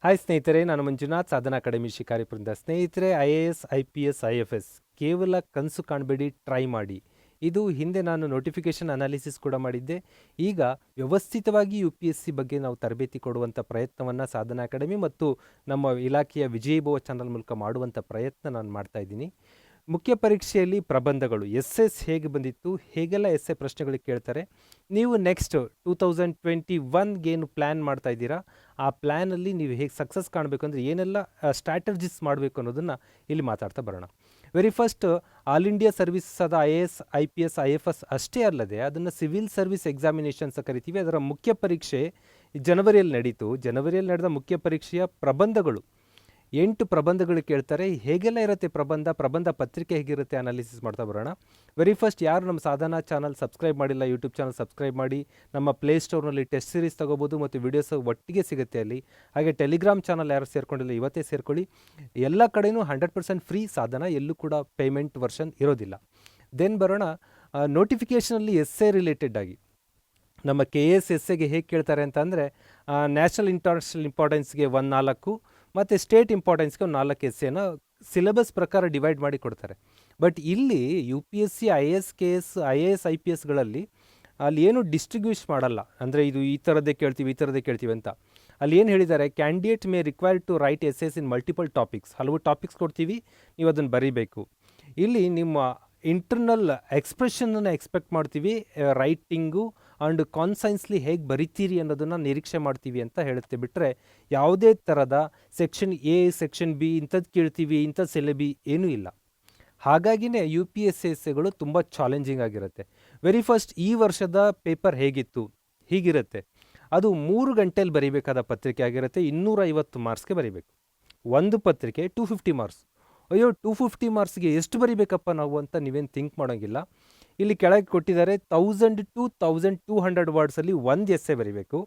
Hi ಸ್ನೇಹಿತರೆ, ನಾನು ಮಂಜುನಾಥ್, ಸಾಧನಾ academy ಶಿಕಾರಿಪುರದಿಂದ. ಸ್ನೇಹಿತರೆ, IAS, IPS, IFS ಕೇವಲ ಕನಸು ಕಾಣಬೇಡಿ, ಟ್ರೈ ಮಾಡಿ. ಇದು ಹಿಂದೆ ನಾನು ನೋಟಿಫಿಕೇಷನ್ ಅನಾಲಿಸಿಸ್ ಕೂಡ ಮಾಡಿದ್ದೆ. ಈಗ ವ್ಯವಸ್ಥಿತವಾಗಿ UPSC ಬಗ್ಗೆ ನಾವು ತರಬೇತಿ ಕೊಡುವಂಥ ಪ್ರಯತ್ನವನ್ನು ಸಾಧನಾ ಅಕಾಡೆಮಿ ಮತ್ತು ನಮ್ಮ ಇಲಾಖೆಯ ವಿಜಯಭವ ಚಾನಲ್ ಮೂಲಕ ಮಾಡುವಂಥ ಪ್ರಯತ್ನ ನಾನು ಮಾಡ್ತಾ ಇದ್ದೀನಿ. ಮುಖ್ಯ ಪರೀಕ್ಷೆಯಲ್ಲಿ ಪ್ರಬಂಧಗಳು SS ಹೇಗೆ ಬಂದಿತ್ತು, ಹೇಗೆಲ್ಲ ಎಸ್ಸೆ ಪ್ರಶ್ನೆಗಳಿಗೆ ಕೇಳ್ತಾರೆ, ನೀವು ನೆಕ್ಸ್ಟ್ 2021 ಏನು ಪ್ಲ್ಯಾನ್ ಮಾಡ್ತಾ ಇದ್ದೀರಾ, ಆ ಪ್ಲ್ಯಾನಲ್ಲಿ ನೀವು ಹೇಗೆ ಸಕ್ಸಸ್ ಕಾಣಬೇಕು ಅಂದರೆ ಏನೆಲ್ಲ ಸ್ಟ್ರಾಟಜಿಸ್ ಮಾಡಬೇಕು ಅನ್ನೋದನ್ನು ಇಲ್ಲಿ ಮಾತಾಡ್ತಾ ಬರೋಣ. Very first, all India service ಆದ IAS, IPS, IFS ಅಷ್ಟೇ ಅಲ್ಲದೆ ಅದನ್ನು ಸಿವಿಲ್ ಸರ್ವಿಸ್ ಎಕ್ಸಾಮಿನೇಷನ್ಸ್ ಕರಿತೀವಿ. ಅದರ ಮುಖ್ಯ ಪರೀಕ್ಷೆ ಜನವರಿಯಲ್ಲಿ ನಡೀತು. ಜನವರಿಯಲ್ಲಿ ನಡೆದ ಮುಖ್ಯ ಪರೀಕ್ಷೆಯ ಪ್ರಬಂಧಗಳು 8 ಪ್ರಬಂಧಗಳು ಕೇಳ್ತಾರೆ. ಹೇಗೆಲ್ಲ ಇರುತ್ತೆ ಪ್ರಬಂಧ ಪತ್ರಿಕೆ ಹೇಗಿರುತ್ತೆ ಅನಾಲಿಸಿಸ್ ಮಾಡ್ತಾ ಬರೋಣ. ವೆರಿ ಫಸ್ಟ್, ಯಾರು ನಮ್ಮ ಸಾಧನಾ ಚಾನಲ್ ಸಬ್ಸ್ಕ್ರೈಬ್ ಮಾಡಿಲ್ಲ, ಯೂಟ್ಯೂಬ್ ಚಾನಲ್ ಸಬ್ಸ್ಕ್ರೈಬ್ ಮಾಡಿ. ನಮ್ಮ ಪ್ಲೇಸ್ಟೋರ್ನಲ್ಲಿ ಟೆಸ್ಟ್ ಸೀರೀಸ್ ತೊಗೋಬೋದು ಮತ್ತು ವಿಡಿಯೋಸ್ ಒಟ್ಟಿಗೆ ಸಿಗುತ್ತೆ ಅಲ್ಲಿ. ಹಾಗೆ ಟೆಲಿಗ್ರಾಮ್ ಚಾನಲ್ ಯಾರು ಸೇರ್ಕೊಂಡಿಲ್ಲ ಇವತ್ತೇ ಸೇರ್ಕೊಳ್ಳಿ. ಎಲ್ಲ ಕಡೆಯೂ 100% ಫ್ರೀ ಸಾಧನ, ಎಲ್ಲೂ ಕೂಡ ಪೇಮೆಂಟ್ ವರ್ಷನ್ ಇರೋದಿಲ್ಲ. ದೆನ್ ಬರೋಣ, ನೋಟಿಫಿಕೇಷನಲ್ಲಿ ಎಸ್ಸೆ ರಿಲೇಟೆಡ್ ಆಗಿ ನಮ್ಮ KS ಎಸ್ಸೆಗೆ ಹೇಗೆ ಕೇಳ್ತಾರೆ ಅಂತ ಅಂದರೆ, ನ್ಯಾಷನಲ್ ಇಂಟರ್ನ್ಯಾಷನಲ್ ಇಂಪಾರ್ಟೆನ್ಸ್ಗೆ 4 ಮತ್ತು ಸ್ಟೇಟ್ ಇಂಪಾರ್ಟೆನ್ಸ್ಗೆ 4 ಎಸ್ಸೆನ ಸಿಲೆಬಸ್ ಪ್ರಕಾರ ಡಿವೈಡ್ ಮಾಡಿ ಕೊಡ್ತಾರೆ. ಬಟ್ ಇಲ್ಲಿ UPSC, IAS, KS, IAS, IPSಗಳಲ್ಲಿ ಅಲ್ಲಿ ಏನು ಡಿಸ್ಟ್ರಿಬ್ಯೂಟ್ ಮಾಡಲ್ಲ. ಅಂದರೆ ಇದು ಈ ಥರದ್ದೇ ಕೇಳ್ತೀವಿ ಅಂತ. ಅಲ್ಲಿ ಏನು ಹೇಳಿದ್ದಾರೆ, candidate may required to write essays in multiple topics. ಹಲವು ಟಾಪಿಕ್ಸ್ ಕೊಡ್ತೀವಿ, ನೀವು ಅದನ್ನು ಬರೀಬೇಕು. ಇಲ್ಲಿ ನಿಮ್ಮ ಇಂಟರ್ನಲ್ ಎಕ್ಸ್ಪ್ರೆಷನನ್ನು ಎಕ್ಸ್ಪೆಕ್ಟ್ ಮಾಡ್ತೀವಿ, ರೈಟಿಂಗು ಆ್ಯಂಡ್ ಕಾನ್ಸೈನ್ಸ್ಲಿ ಹೇಗೆ ಬರಿತೀರಿ ಅನ್ನೋದನ್ನು ನಿರೀಕ್ಷೆ ಮಾಡ್ತೀವಿ ಅಂತ ಹೇಳುತ್ತೆ. ಬಿಟ್ಟರೆ ಯಾವುದೇ ಥರದ ಸೆಕ್ಷನ್ A, ಸೆಕ್ಷನ್ B ಇಂಥದ್ದು ಕೇಳ್ತೀವಿ, ಇಂಥದ್ದು ಸಿಲೆಬಿ ಏನೂ ಇಲ್ಲ. ಹಾಗಾಗಿನೇ UPSC ಎಸ್ಸೆಗಳು ತುಂಬ ಚಾಲೆಂಜಿಂಗ್ ಆಗಿರುತ್ತೆ. ವೆರಿ ಫಸ್ಟ್, ಈ ವರ್ಷದ ಪೇಪರ್ ಹೇಗಿತ್ತು, ಹೀಗಿರುತ್ತೆ. ಅದು 3 ಗಂಟೆಯಲ್ಲಿ ಬರೀಬೇಕಾದ ಪತ್ರಿಕೆ ಆಗಿರುತ್ತೆ. 250 ಮಾರ್ಕ್ಸ್ಗೆ ಬರೀಬೇಕು. ಒಂದು ಪತ್ರಿಕೆ 250 ಮಾರ್ಕ್ಸ್. ಅಯ್ಯೋ, 250 ಮಾರ್ಕ್ಸ್ಗೆ ಎಷ್ಟು ಬರೀಬೇಕಪ್ಪ ನಾವು ಅಂತ ನೀವೇನು ಥಿಂಕ್ ಮಾಡೋಂಗಿಲ್ಲ. ಇಲ್ಲಿ ಕೆಳಗೆ ಕೊಟ್ಟಿದ್ದಾರೆ 1000 to 1200 ವರ್ಡ್ಸಲ್ಲಿ ಒಂದು ಎಸ್ಸೆ ಬರೀಬೇಕು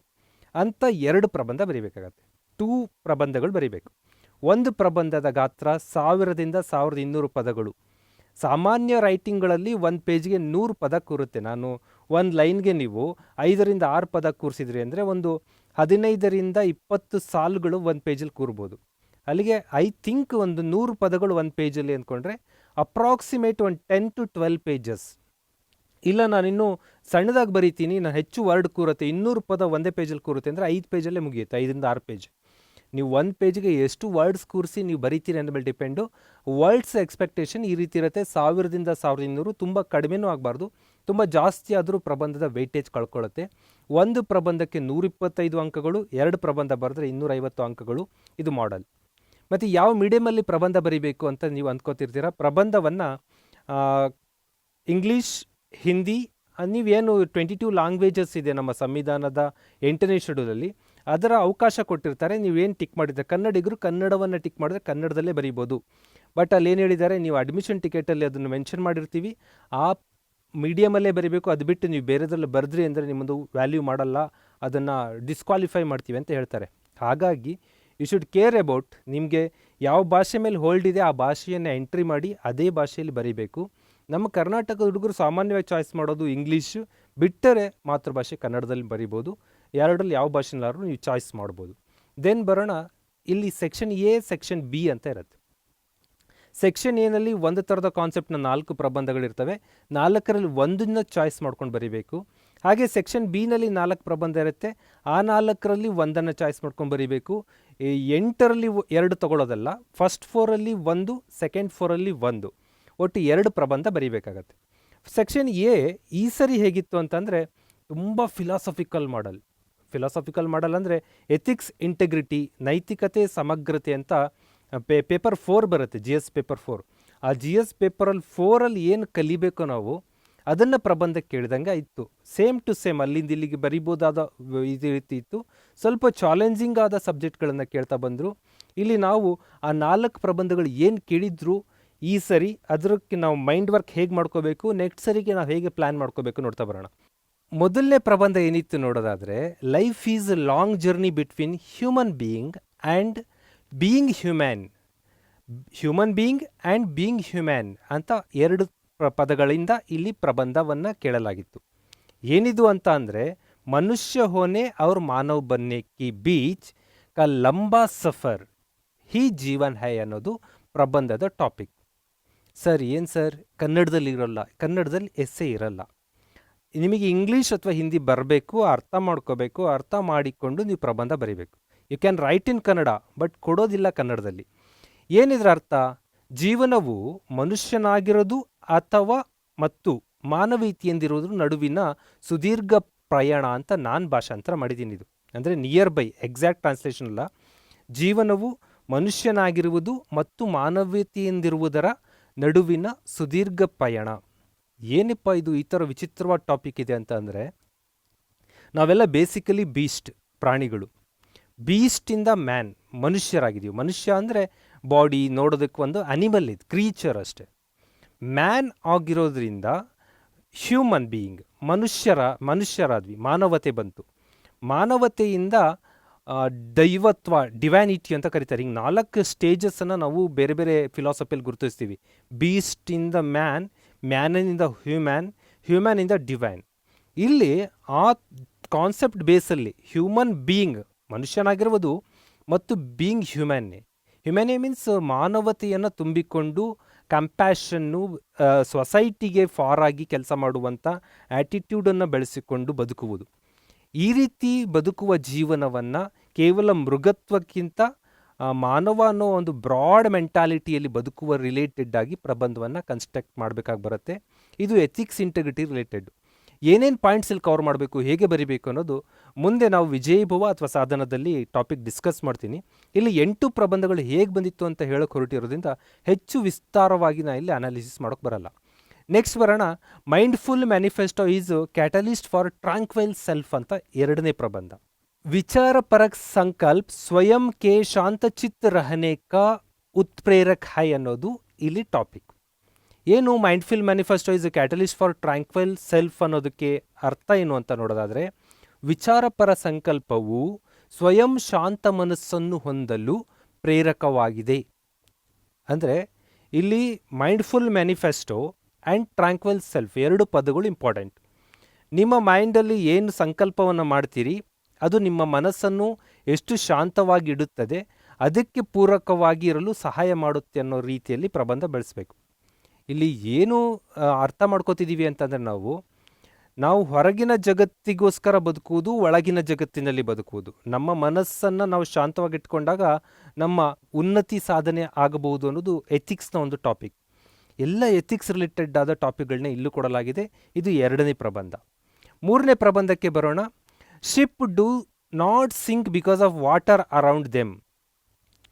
ಅಂತ 2 ಪ್ರಬಂಧ ಬರೀಬೇಕಾಗತ್ತೆ. 2 ಪ್ರಬಂಧಗಳು ಬರೀಬೇಕು. ಒಂದು ಪ್ರಬಂಧದ ಗಾತ್ರ 1000ದಿಂದ 1200 ಪದಗಳು. ಸಾಮಾನ್ಯ ರೈಟಿಂಗ್ಗಳಲ್ಲಿ ಒಂದು ಪೇಜ್ಗೆ 100 ಪದ ಕೂರುತ್ತೆ. ನಾನು ಒಂದು ಲೈನ್ಗೆ ನೀವು 5ರಿಂದ 6 ಪದ ಕೂರಿಸಿದ್ರಿ ಅಂದರೆ ಒಂದು 15ರಿಂದ 20 ಸಾಲುಗಳು ಒಂದು ಪೇಜಲ್ಲಿ ಕೂರ್ಬೋದು. ಅಲ್ಲಿಗೆ ಐ ಥಿಂಕ್ ಒಂದು 100 ಪದಗಳು ಒಂದು ಪೇಜಲ್ಲಿ ಅಂದ್ಕೊಂಡ್ರೆ ಅಪ್ರಾಕ್ಸಿಮೇಟ್ ಒಂದು 10 to 12 ಪೇಜಸ್. ಇಲ್ಲ, ನಾನಿನ್ನೂ ಸಣ್ಣದಾಗಿ ಬರೀತೀನಿ, ನಾನು ಹೆಚ್ಚು ವರ್ಡ್ ಕೂರುತ್ತೆ, 200 ಪದ ಒಂದೇ ಪೇಜಲ್ಲಿ ಕೂರುತ್ತೆ ಅಂದರೆ 5 ಪೇಜಲ್ಲೇ ಮುಗಿಯುತ್ತೆ. 5ರಿಂದ 6 ಪೇಜ್. ನೀವು ಒಂದು ಪೇಜ್ಗೆ ಎಷ್ಟು ವರ್ಡ್ಸ್ ಕೂರಿಸಿ ನೀವು ಬರೀತೀರಿ ಅನ್ನೋ ಮೇಲೆ ಡಿಪೆಂಡು. ವರ್ಡ್ಸ್ ಎಕ್ಸ್ಪೆಕ್ಟೇಷನ್ ಈ ರೀತಿ ಇರುತ್ತೆ, 1000ದಿಂದ 1200. ತುಂಬ ಕಡಿಮೆನೂ ಆಗಬಾರ್ದು, ತುಂಬ ಜಾಸ್ತಿ ಆದರೂ ಪ್ರಬಂಧದ ವೆಯ್ಟೇಜ್ ಕಳ್ಕೊಳ್ಳುತ್ತೆ. ಒಂದು ಪ್ರಬಂಧಕ್ಕೆ 125 ಅಂಕಗಳು, 2 ಪ್ರಬಂಧ ಬರೆದ್ರೆ 250 ಅಂಕಗಳು. ಇದು ಮಾಡೆಲ್. ಮತ್ತು ಯಾವ ಮೀಡಿಯಮಲ್ಲಿ ಪ್ರಬಂಧ ಬರೀಬೇಕು ಅಂತ ನೀವು ಅಂದ್ಕೋತಿರ್ತೀರ. ಪ್ರಬಂಧವನ್ನು ಇಂಗ್ಲೀಷ್, ಹಿಂದಿ, ನೀವೇನು 22 ಲ್ಯಾಂಗ್ವೇಜಸ್ ಇದೆ ನಮ್ಮ ಸಂವಿಧಾನದ 8ನೇ ಶೆಡ್ಯೂಲಲ್ಲಿ, ಅದರ ಅವಕಾಶ ಕೊಟ್ಟಿರ್ತಾರೆ. ನೀವೇನು ಟಿಕ್ ಮಾಡಿದ್ರೆ, ಕನ್ನಡಿಗರು ಕನ್ನಡವನ್ನು ಟಿಕ್ ಮಾಡಿದ್ರೆ ಕನ್ನಡದಲ್ಲೇ ಬರೀಬೋದು. ಬಟ್ ಅಲ್ಲಿ ಏನು ಹೇಳಿದ್ದಾರೆ, ನೀವು ಅಡ್ಮಿಷನ್ ಟಿಕೆಟಲ್ಲಿ ಅದನ್ನು ಮೆನ್ಷನ್ ಮಾಡಿರ್ತೀವಿ, ಆ ಮೀಡಿಯಮಲ್ಲೇ ಬರೀಬೇಕು. ಅದು ಬಿಟ್ಟು ನೀವು ಬೇರೆದ್ರಲ್ಲಿ ಬರೆದ್ರಿ ಅಂದರೆ ನಿಮ್ಮದು ವ್ಯಾಲ್ಯೂ ಮಾಡಲ್ಲ, ಅದನ್ನು ಡಿಸ್ಕ್ವಾಲಿಫೈ ಮಾಡ್ತೀವಿ ಅಂತ ಹೇಳ್ತಾರೆ. ಹಾಗಾಗಿ ಯು ಶುಡ್ ಕೇರ್ ಅಬೌಟ್ ನಿಮಗೆ ಯಾವ ಭಾಷೆ ಮೇಲೆ ಹೋಲ್ಡ್ ಇದೆ ಆ ಭಾಷೆಯನ್ನು ಎಂಟ್ರಿ ಮಾಡಿ ಅದೇ ಭಾಷೆಯಲ್ಲಿ ಬರೀಬೇಕು. ನಮ್ಮ ಕರ್ನಾಟಕದ ಹುಡುಗರು ಸಾಮಾನ್ಯವಾಗಿ ಚಾಯ್ಸ್ ಮಾಡೋದು ಇಂಗ್ಲೀಷು, ಬಿಟ್ಟರೆ ಮಾತೃಭಾಷೆ ಕನ್ನಡದಲ್ಲಿ ಬರೀಬೋದು. ಎರಡರಲ್ಲಿ ಯಾವ ಭಾಷೆನಾದ್ರೂ ನೀವು ಚಾಯ್ಸ್ ಮಾಡ್ಬೋದು. ದೆನ್ ಬರೋಣ, ಇಲ್ಲಿ ಸೆಕ್ಷನ್ A, ಸೆಕ್ಷನ್ B ಅಂತ ಇರುತ್ತೆ. ಸೆಕ್ಷನ್ ಎನಲ್ಲಿ ಒಂದು ಥರದ ಕಾನ್ಸೆಪ್ಟ್ನ 4 ಪ್ರಬಂಧಗಳಿರ್ತವೆ. 4ರಲ್ಲಿ ಒಂದನ್ನು ಚಾಯ್ಸ್ ಮಾಡ್ಕೊಂಡು ಬರೀಬೇಕು. ಹಾಗೆ ಸೆಕ್ಷನ್ B ನಲ್ಲಿ 4 ಪ್ರಬಂಧ ಇರುತ್ತೆ. ಆ 4ರಲ್ಲಿ ಒಂದನ್ನು ಚಾಯ್ಸ್ ಮಾಡ್ಕೊಂಡು ಬರೀಬೇಕು. 8ರಲ್ಲಿ 2 ತಗೊಳ್ಳೋದಲ್ಲ, ಫಸ್ಟ್ 4ರಲ್ಲಿ 1, ಸೆಕೆಂಡ್ 4ರಲ್ಲಿ 1, ಒಟ್ಟು 2 ಪ್ರಬಂಧ ಬರೀಬೇಕಾಗತ್ತೆ. ಸೆಕ್ಷನ್ A ಈ ಸರಿ ಹೇಗಿತ್ತು ಅಂತಂದರೆ ತುಂಬ ಫಿಲಾಸಫಿಕಲ್ ಮಾಡಲ್ ಅಂದರೆ ಎಥಿಕ್ಸ್, ಇಂಟೆಗ್ರಿಟಿ, ನೈತಿಕತೆ, ಸಮಗ್ರತೆ ಅಂತ ಪೇಪರ್ 4 ಬರುತ್ತೆ, GS ಪೇಪರ್ 4. ಆ GS ಪೇಪರಲ್ಲಿ 4ರಲ್ಲಿ ಏನು ಕಲಿಬೇಕು ನಾವು ಅದನ್ನು ಪ್ರಬಂಧಕ್ಕೆ ಕೇಳಿದಂಗೆ ಇತ್ತು. ಸೇಮ್ ಟು ಸೇಮ್ ಅಲ್ಲಿಂದ ಇಲ್ಲಿಗೆ ಬರಿಬೋದಾದ ಇದು ರೀತಿ ಇತ್ತು. ಸ್ವಲ್ಪ ಚಾಲೆಂಜಿಂಗ್ ಆದ ಸಬ್ಜೆಕ್ಟ್ಗಳನ್ನು ಕೇಳ್ತಾ ಬಂದರು. ಇಲ್ಲಿ ನಾವು ಆ 4 ಪ್ರಬಂಧಗಳು ಏನು ಕೇಳಿದ್ರು ಈ ಸರಿ ಅದಕ್ಕೆ ನಾವು ಮೈಂಡ್ ವರ್ಕ್ ಹೇಗೆ ಮಾಡ್ಕೋಬೇಕು, ನೆಕ್ಸ್ಟ್ ಸರಿಗೆ ನಾವು ಹೇಗೆ ಪ್ಲ್ಯಾನ್ ಮಾಡ್ಕೋಬೇಕು ನೋಡ್ತಾ ಬರೋಣ. ಮೊದಲನೇ ಪ್ರಬಂಧ ಏನಿತ್ತು ನೋಡೋದಾದರೆ, life is A long journey between human being and being human ಅಂತ 2 ಪದಗಳಿಂದ ಇಲ್ಲಿ ಪ್ರಬಂಧವನ್ನು ಕೇಳಲಾಗಿತ್ತು. ಏನಿದು ಅಂತ ಅಂದರೆ, ಮನುಷ್ಯ ಹೋನೆ ಅವ್ರ ಮಾನವ್ ಬನ್ನೆ ಕಿ ಬೀಚ್ ಕ ಲಂಬಾ ಸಫರ್ ಹಿ ಜೀವನ್ ಹೈ ಅನ್ನೋದು ಪ್ರಬಂಧದ ಟಾಪಿಕ್. ಸರ್ ಏನು ಸರ್ ಕನ್ನಡದಲ್ಲಿ ಇರೋಲ್ಲ, ಕನ್ನಡದಲ್ಲಿ ಎಸ್ಸೆ ಇರಲ್ಲ. ನಿಮಗೆ ಇಂಗ್ಲೀಷ್ ಅಥವಾ ಹಿಂದಿ ಬರಬೇಕು, ಅರ್ಥ ಮಾಡ್ಕೋಬೇಕು, ಅರ್ಥ ಮಾಡಿಕೊಂಡು ನೀವು ಪ್ರಬಂಧ ಬರೀಬೇಕು. You can write in Kannada but ಕೊಡೋದಿಲ್ಲ ಕನ್ನಡದಲ್ಲಿ. ಏನಿದ್ರ ಅರ್ಥ? ಜೀವನವು ಮನುಷ್ಯನಾಗಿರೋದು ಅಥವಾ ಮತ್ತು ಮಾನವೀಯತೆಯಿಂದಿರೋದ್ರ ನಡುವಿನ ಸುದೀರ್ಘ ಪ್ರಯಾಣ ಅಂತ ನಾನು ಭಾಷಾಂತರ ಮಾಡಿದ್ದೀನಿ. ಇದು ಅಂದರೆ ನಿಯರ್ ಬೈ, ಎಕ್ಸಾಕ್ಟ್ ಟ್ರಾನ್ಸ್ಲೇಷನ್ ಅಲ್ಲ. ಜೀವನವು ಮನುಷ್ಯನಾಗಿರುವುದು ಮತ್ತು ಮಾನವೀಯತೆಯಿಂದಿರುವುದರ ನಡುವಿನ ಸುದೀರ್ಘ ಪಯಣ. ಏನಪ್ಪ ಇದು ಈ ಥರ ವಿಚಿತ್ರವಾದ ಟಾಪಿಕ್ ಇದೆ ಅಂತ ಅಂದರೆ, ನಾವೆಲ್ಲ ಬೇಸಿಕಲಿ ಬೀಸ್ಟ್, ಪ್ರಾಣಿಗಳು. ಬೀಸ್ಟಿಂದ ಮ್ಯಾನ್, ಮನುಷ್ಯರಾಗಿದ್ದೀವಿ. ಮನುಷ್ಯ ಅಂದರೆ ಬಾಡಿ ನೋಡೋದಕ್ಕೆ ಒಂದು ಅನಿಮಲ್, ಇದು ಕ್ರೀಚರ್ ಅಷ್ಟೆ. ಮ್ಯಾನ್ ಆಗಿರೋದ್ರಿಂದ ಹ್ಯೂಮನ್ ಬೀಯಿಂಗ್, ಮನುಷ್ಯರಾದ್ವಿ, ಮಾನವತೆ ಬಂತು. ಮಾನವತೆಯಿಂದ ದೈವತ್ವ, ಡಿವ್ಯಾನಿಟಿ ಅಂತ ಕರೀತಾರೆ. ಹಿಂಗೆ 4 ಸ್ಟೇಜಸ್ಸನ್ನು ನಾವು ಬೇರೆ ಬೇರೆ ಫಿಲಾಸಫಿಯಲ್ಲಿ ಗುರುತಿಸ್ತೀವಿ. ಬೀಸ್ಟಿಂದ ಮ್ಯಾನ್, ಮ್ಯಾನಿಂದ ಹ್ಯೂಮ್ಯಾನ್, ಹ್ಯೂಮ್ಯಾನಿಂದ ಡಿವೈನ್. ಇಲ್ಲಿ ಆ ಕಾನ್ಸೆಪ್ಟ್ ಬೇಸಲ್ಲಿ ಹ್ಯೂಮನ್ ಬೀಯಿಂಗ್, ಮನುಷ್ಯನಾಗಿರುವುದು, ಮತ್ತು ಬೀಯಿಂಗ್ ಹ್ಯೂಮ್ಯಾನ್ನೇ. ಹ್ಯುಮ್ಯಾನಿ ಮೀನ್ಸ್ ಮಾನವತೆಯನ್ನು ತುಂಬಿಕೊಂಡು ಕಂಪ್ಯಾಷನ್ನು, ಸೊಸೈಟಿಗೆ ಫಾರ್ ಆಗಿ ಕೆಲಸ ಮಾಡುವಂಥ ಆ್ಯಟಿಟ್ಯೂಡನ್ನು ಬೆಳೆಸಿಕೊಂಡು ಬದುಕುವುದು. ಈ ರೀತಿ ಬದುಕುವ ಜೀವನವನ್ನು ಕೇವಲ ಮೃಗತ್ವಕ್ಕಿಂತ ಮಾನವ ಅನ್ನೋ ಒಂದು ಬ್ರಾಡ್ ಮೆಂಟಾಲಿಟಿಯಲ್ಲಿ ಬದುಕುವ ರಿಲೇಟೆಡ್ ಆಗಿ ಪ್ರಬಂಧವನ್ನು ಕನ್ಸ್ಟ್ರಕ್ಟ್ ಮಾಡಬೇಕಾಗಿ ಬರುತ್ತೆ. ಇದು ಎಥಿಕ್ಸ್ ಇಂಟೆಗ್ರಿಟಿ ರಿಲೇಟೆಡ್. ಏನೇನು ಪಾಯಿಂಟ್ಸ್ ಇಲ್ಲಿ ಕವರ್ ಮಾಡಬೇಕು, ಹೇಗೆ ಬರಿಬೇಕು ಅನ್ನೋದು ಮುಂದೆ ನಾವು ವಿಜಯಭವ ಅಥವಾ ಸಾಧನದಲ್ಲಿ ಟಾಪಿಕ್ ಡಿಸ್ಕಸ್ ಮಾಡ್ತೀನಿ. ಇಲ್ಲಿ 8 ಪ್ರಬಂಧಗಳು ಹೇಗೆ ಬಂದಿತ್ತು ಅಂತ ಹೇಳೋಕೆ ಹೊರಟಿರೋದ್ರಿಂದ ಹೆಚ್ಚು ವಿಸ್ತಾರವಾಗಿ ನಾನು ಇಲ್ಲಿ ಅನಾಲಿಸಿಸ್ ಮಾಡೋಕ್ಕೆ ಬರಲ್ಲ. ನೆಕ್ಸ್ಟ್ ಬರೋಣ, mindful manifesto is catalyst for tranquil self ಅಂತ 2ನೇ ಪ್ರಬಂಧ. ವಿಚಾರ ಪರಕ್ ಸಂಕಲ್ಪ ಸ್ವಯಂ ಕೆ ಶಾಂತಚಿತ್ ರಹನೆ ಕಾ ಉತ್ಪ್ರೇರಕ್ ಹೈ ಅನ್ನೋದು ಇಲ್ಲಿ ಟಾಪಿಕ್. ಏನು mindful manifesto is catalyst for tranquil self ಅನ್ನೋದಕ್ಕೆ ಅರ್ಥ ಏನು ಅಂತ ನೋಡೋದಾದರೆ, ವಿಚಾರಪರ ಸಂಕಲ್ಪವು ಸ್ವಯಂ ಶಾಂತ ಮನಸ್ಸನ್ನು ಹೊಂದಲು ಪ್ರೇರಕವಾಗಿದೆ. ಅಂದರೆ ಇಲ್ಲಿ ಮೈಂಡ್ಫುಲ್ ಮ್ಯಾನಿಫೆಸ್ಟೋ ಆ್ಯಂಡ್ ಟ್ರಾಂಕ್ವೈಲ್ ಸೆಲ್ಫ್ 2 ಪದಗಳು ಇಂಪಾರ್ಟೆಂಟ್. ನಿಮ್ಮ ಮೈಂಡಲ್ಲಿ ಏನು ಸಂಕಲ್ಪವನ್ನು ಮಾಡ್ತೀರಿ ಅದು ನಿಮ್ಮ ಮನಸ್ಸನ್ನು ಎಷ್ಟು ಶಾಂತವಾಗಿ ಇಡುತ್ತದೆ, ಅದಕ್ಕೆ ಪೂರಕವಾಗಿ ಇರಲು ಸಹಾಯ ಮಾಡುತ್ತೆ ಅನ್ನೋ ರೀತಿಯಲ್ಲಿ ಪ್ರಬಂಧ ಬೆಳೆಸಬೇಕು. ಇಲ್ಲಿ ಏನು ಅರ್ಥ ಮಾಡ್ಕೋತಿದ್ದೀವಿ ಅಂತಂದರೆ, ನಾವು ಹೊರಗಿನ ಜಗತ್ತಿಗೋಸ್ಕರ ಬದುಕುವುದು, ಒಳಗಿನ ಜಗತ್ತಿನಲ್ಲಿ ಬದುಕುವುದು. ನಮ್ಮ ಮನಸ್ಸನ್ನು ನಾವು ಶಾಂತವಾಗಿಟ್ಕೊಂಡಾಗ ನಮ್ಮ ಉನ್ನತಿ ಸಾಧನೆ ಆಗಬಹುದು ಅನ್ನೋದು ಎಥಿಕ್ಸ್ನ ಒಂದು ಟಾಪಿಕ್. ಎಲ್ಲ ಎಥಿಕ್ಸ್ ರಿಲೇಟೆಡ್ ಆದ ಟಾಪಿಕ್ಗಳನ್ನ ಇಲ್ಲೂ ಕೊಡಲಾಗಿದೆ. ಇದು 2ನೇ ಪ್ರಬಂಧ. 3ನೇ ಪ್ರಬಂಧಕ್ಕೆ ಬರೋಣ. Ship do not sink because of water around them,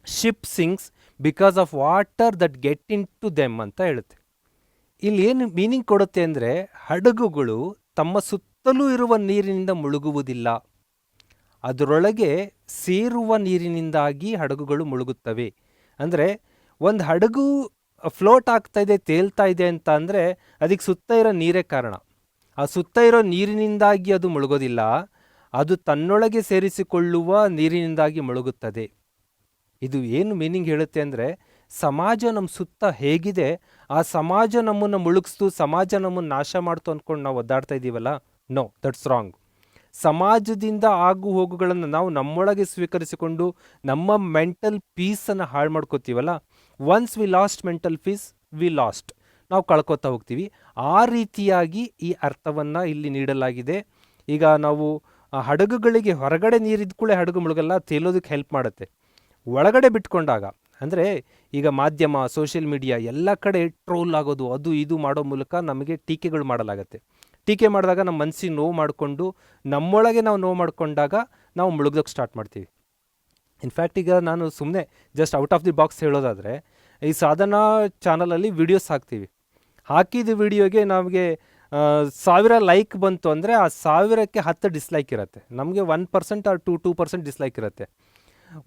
ship sinks because of water that get into them ಅಂತ ಹೇಳುತ್ತೆ. ಇಲ್ಲಿ ಏನು ಮೀನಿಂಗ್ ಕೊಡುತ್ತೆ ಅಂದರೆ, ಹಡಗುಗಳು ತಮ್ಮ ಸುತ್ತಲೂ ಇರುವ ನೀರಿನಿಂದ ಮುಳುಗುವುದಿಲ್ಲ, ಅದರೊಳಗೆ ಸೇರುವ ನೀರಿನಿಂದಾಗಿ ಹಡಗುಗಳು ಮುಳುಗುತ್ತವೆ. ಅಂದರೆ ಒಂದು ಹಡಗು ಫ್ಲೋಟ್ ಆಗ್ತಾ ಇದೆ, ತೇಲ್ತಾ ಇದೆ ಅಂತ ಅಂದರೆ ಅದಕ್ಕೆ ಸುತ್ತ ಇರೋ ನೀರೇ ಕಾರಣ. ಆ ಸುತ್ತ ಇರೋ ನೀರಿನಿಂದಾಗಿ ಅದು ಮುಳುಗೋದಿಲ್ಲ, ಅದು ತನ್ನೊಳಗೆ ಸೇರಿಸಿಕೊಳ್ಳುವ ನೀರಿನಿಂದಾಗಿ ಮುಳುಗುತ್ತದೆ. ಇದು ಏನು ಮೀನಿಂಗ್ ಹೇಳುತ್ತೆ ಅಂದರೆ, ಸಮಾಜ ನಮ್ಮ ಸುತ್ತ ಹೇಗಿದೆ, ಆ ಸಮಾಜ ನಮ್ಮನ್ನು ಮುಳುಗಿಸ್ತು, ಸಮಾಜ ನಮ್ಮನ್ನು ನಾಶ ಮಾಡ್ತು ಅಂದ್ಕೊಂಡು ನಾವು ಒದ್ದಾಡ್ತಾ ಇದ್ದೀವಲ್ಲ, ನೋ, ದಟ್ಸ್ ರಾಂಗ್. ಸಮಾಜದಿಂದ ಆಗು ಹೋಗುಗಳನ್ನು ನಾವು ನಮ್ಮೊಳಗೆ ಸ್ವೀಕರಿಸಿಕೊಂಡು ನಮ್ಮ ಮೆಂಟಲ್ ಪೀಸನ್ನು ಹಾಳು ಮಾಡ್ಕೋತೀವಲ್ಲ, once we lost mental peace we lost, ನಾವು ಕಳ್ಕೊತಾ ಹೋಗ್ತೀವಿ. ಆ ರೀತಿಯಾಗಿ ಈ ಅರ್ಥವನ್ನು ಇಲ್ಲಿ ನೀಡಲಾಗಿದೆ. ಈಗ ನಾವು ಹಡಗುಗಳಿಗೆ ಹೊರಗಡೆ ನೀರಿದ್ದ ಕೂಡಲೇ ಹಡಗು ಮುಳುಗಲ್ಲ, ತೇಲೋದಕ್ಕೆ ಹೆಲ್ಪ್ ಮಾಡುತ್ತೆ. ಒಳಗಡೆ ಬಿಟ್ಕೊಂಡಾಗ, ಅಂದರೆ ಈಗ ಮಾಧ್ಯಮ, ಸೋಷಿಯಲ್ ಮೀಡಿಯಾ ಎಲ್ಲ ಕಡೆ ಟ್ರೋಲ್ ಆಗೋದು, ಅದು ಇದು ಮಾಡೋ ಮೂಲಕ ನಮಗೆ ಟೀಕೆಗಳು ಮಾಡಲಾಗತ್ತೆ. ಟೀಕೆ ಮಾಡಿದಾಗ ನಮ್ಮ ಮನಸ್ಸಿಗೆ ನೋವು ಮಾಡಿಕೊಂಡು, ನಮ್ಮೊಳಗೆ ನಾವು ನೋವು ಮಾಡಿಕೊಂಡಾಗ ನಾವು ಮುಳುಗೋಕ್ಕೆ ಸ್ಟಾರ್ಟ್ ಮಾಡ್ತೀವಿ. ಇನ್ಫ್ಯಾಕ್ಟ್ ಈಗ ನಾನು ಸುಮ್ಮನೆ just out of the box ಹೇಳೋದಾದರೆ, ಈ ಸಾಧನಾ ಚಾನಲಲ್ಲಿ ವಿಡಿಯೋಸ್ ಹಾಕ್ತೀವಿ. ಹಾಕಿದ ವಿಡಿಯೋಗೆ ನಮಗೆ 1000 ಲೈಕ್ ಬಂತು ಅಂದರೆ ಆ 1000ಕ್ಕೆ 10 ಡಿಸ್ಲೈಕ್ ಇರುತ್ತೆ. ನಮಗೆ 1% ಆರ್ 2% ಡಿಸ್ಲೈಕ್ ಇರುತ್ತೆ.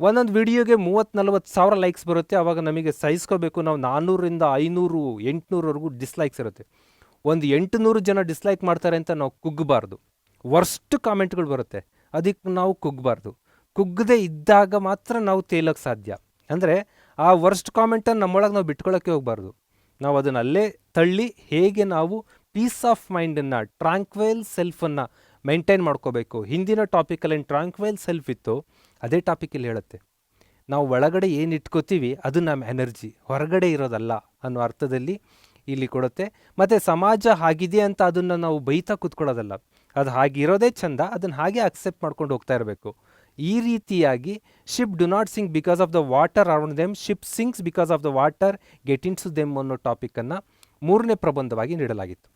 ಒಂದೊಂದು ವಿಡಿಯೋಗೆ 30-40 ಸಾವಿರ ಲೈಕ್ಸ್ ಬರುತ್ತೆ. ಆವಾಗ ನಮಗೆ ಸಹಿಸ್ಕೋಬೇಕು, ನಾವು 400ರಿಂದ 500, 800ವರೆಗೂ ಡಿಸ್ಲೈಕ್ಸ್ ಇರುತ್ತೆ. ಒಂದು 800 ಜನ ಡಿಸ್ಲೈಕ್ ಮಾಡ್ತಾರೆ ಅಂತ ನಾವು ಕುಗ್ಗಬಾರ್ದು. ವರ್ಸ್ಟ್ ಕಾಮೆಂಟ್ಗಳು ಬರುತ್ತೆ, ಅದಕ್ಕೆ ನಾವು ಕುಗ್ಗಬಾರ್ದು. ಕುಗ್ಗದೆ ಇದ್ದಾಗ ಮಾತ್ರ ನಾವು ತೇಲೋಕ್ಕೆ ಸಾಧ್ಯ. ಅಂದರೆ ಆ ವರ್ಸ್ಟ್ ಕಾಮೆಂಟನ್ನು ನಮ್ಮೊಳಗೆ ನಾವು ಬಿಟ್ಕೊಳ್ಳೋಕ್ಕೆ ಹೋಗಬಾರ್ದು. ನಾವು ಅದನ್ನು ಅಲ್ಲೇ ತಳ್ಳಿ ಹೇಗೆ ನಾವು ಪೀಸ್ ಆಫ್ ಮೈಂಡನ್ನು, ಟ್ರಾಂಕ್ವೈಲ್ ಸೆಲ್ಫನ್ನು ಮೇಂಟೈನ್ ಮಾಡ್ಕೋಬೇಕು. ಹಿಂದಿನ ಟಾಪಿಕಲ್ಲಿ ಟ್ರಾಂಕ್ವೈಲ್ ಸೆಲ್ಫ್ ಇತ್ತು, ಅದೇ ಟಾಪಿಕ್ ಇಲ್ಲಿ ಹೇಳುತ್ತೆ. ನಾವು ಒಳಗಡೆ ಏನು ಇಟ್ಕೋತೀವಿ ಅದು ನಮ್ಮ ಎನರ್ಜಿ, ಹೊರಗಡೆ ಇರೋದಲ್ಲ ಅನ್ನೋ ಅರ್ಥದಲ್ಲಿ ಇಲ್ಲಿ ಕೊಡುತ್ತೆ. ಮತ್ತು ಸಮಾಜ ಹಾಗಿದೆ ಅಂತ ಅದನ್ನು ನಾವು ಬೈತಾ ಕೂತ್ಕೊಳ್ಳೋದಲ್ಲ, ಅದು ಹಾಗಿರೋದೇ ಚಂದ, ಅದನ್ನು ಹಾಗೆ ಅಕ್ಸೆಪ್ಟ್ ಮಾಡ್ಕೊಂಡು ಹೋಗ್ತಾ ಇರಬೇಕು. ಈ ರೀತಿಯಾಗಿ ship do not sink because of the water around them, ship sinks because of the water get in them ಅನ್ನೋ ಟಾಪಿಕನ್ನು 3ನೇ ಪ್ರಬಂಧವಾಗಿ ನೀಡಲಾಗಿತ್ತು.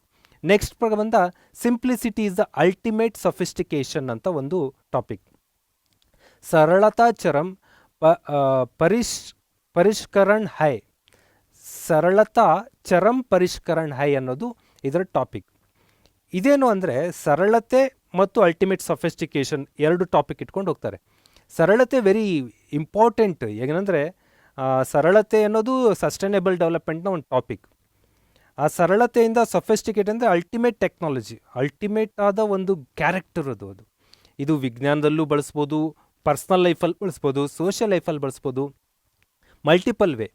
ನೆಕ್ಸ್ಟ್ ಪ್ರಬಂಧ simplicity is the ultimate sophistication ಅಂತ ಒಂದು ಟಾಪಿಕ್. ಸರಳತಾ ಚರಂ ಪರಿಷ್ಕರಣ್ ಹೈ, ಸರಳತಾ ಚರಂ ಪರಿಷ್ಕರಣ್ ಹೈ ಅನ್ನೋದು ಇದರ ಟಾಪಿಕ್. ಇದೇನು ಅಂದರೆ ಸರಳತೆ ಮತ್ತು ಅಲ್ಟಿಮೇಟ್ ಸೊಫಿಸ್ಟಿಕೇಶನ್ 2 ಟಾಪಿಕ್ ಇಟ್ಕೊಂಡು ಹೋಗ್ತಾರೆ. ಸರಳತೆ ವೆರಿ ಇಂಪಾರ್ಟೆಂಟ್, ಏನಂದರೆ ಸರಳತೆ ಅನ್ನೋದು ಸಸ್ಟೈನೇಬಲ್ ಡೆವಲಪ್ಮೆಂಟ್ನ ಒಂದು ಟಾಪಿಕ್. ಆ ಸರಳತೆಯಿಂದ ಸೊಫಿಸ್ಟಿಕೇಟ್ ಅಂದರೆ ಅಲ್ಟಿಮೇಟ್ ಟೆಕ್ನಾಲಜಿ, ಅಲ್ಟಿಮೇಟ್ ಆದ ಒಂದು ಕ್ಯಾರೆಕ್ಟರ್ ಅದು. ಇದು ವಿಜ್ಞಾನದಲ್ಲೂ ಬಳಸ್ಬೋದು, ಪರ್ಸ್ನಲ್ ಲೈಫಲ್ಲಿ ಬಳಸ್ಬೋದು, ಸೋಷಿಯಲ್ ಲೈಫಲ್ಲಿ ಬಳಸ್ಬೋದು, ಮಲ್ಟಿಪಲ್ ವೇ.